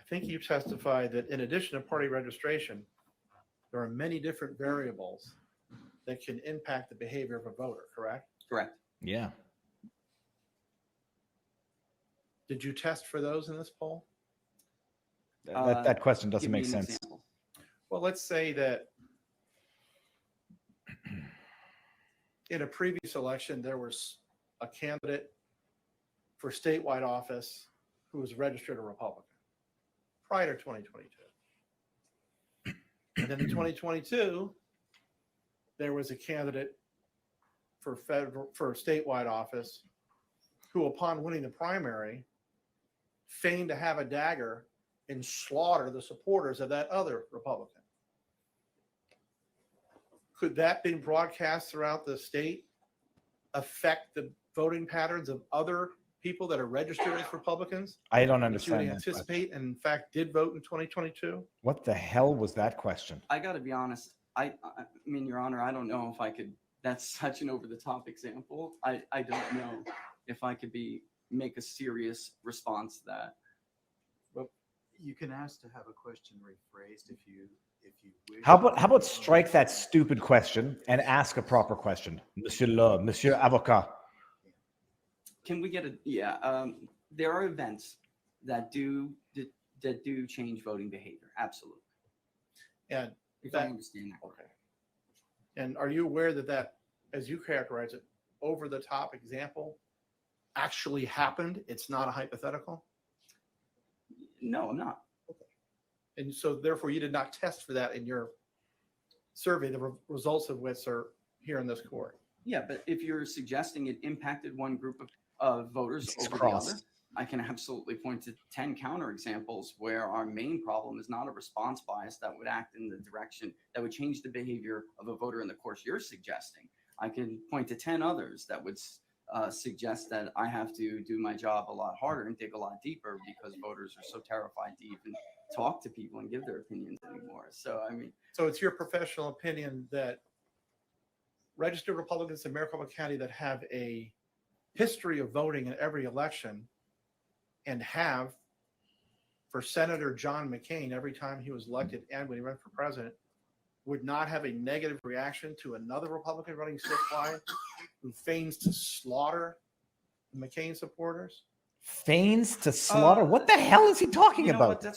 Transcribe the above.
think you testified that in addition to party registration, there are many different variables that can impact the behavior of a voter, correct? Correct. Yeah. Did you test for those in this poll? That question doesn't Give me make an sense. example. Well, let's say that in a previous election, there was a candidate for statewide office who was registered a Republican prior to 2022. And then in 2022, there was a candidate for statewide office who, upon winning the primary, feigned to have a dagger and slaughter the supporters of that other Republican. Could that being broadcast throughout the state affect the voting patterns of other people that are registered as Republicans? I don't That you would understand that question. anticipate and in fact did vote in 2022? What the hell was that question? I got to be honest. I mean, Your Honor, I don't know if I could. That's such an over-the-top example. I don't know if I could make a serious response to that. You can ask to have a question rephrased if you wish. How about strike that stupid question and ask a proper question, Monsieur Law, Monsieur Avocat? Can we get a there are events that do change voting behavior. Absolutely. And If I understand that. okay. And are you aware that, as you characterize it, over the top example actually happened? It's not a hypothetical? No, I'm not. And so therefore you did not test for that in your survey, the results of which are here in this court. Yeah, but if you're suggesting it impacted one group of voters It's over cross. the other, I can absolutely point to 10 counterexamples where our main problem is not a response bias that would act in the direction that would change the behavior of a voter in the course you're suggesting. I can point to 10 others that would suggest that I have to do my job a lot harder and dig a lot deeper because voters are so terrified to even talk to people and give their opinions anymore. So, I mean, So it's your professional opinion that registered Republicans in Maricopa County that have a history of voting in every election and have for Senator John McCain every time he was elected and when he ran for president would not have a negative reaction to another Republican running statewide who feigns to slaughter the McCain supporters? Feigns to slaughter? What the hell is he talking you know about? what? That's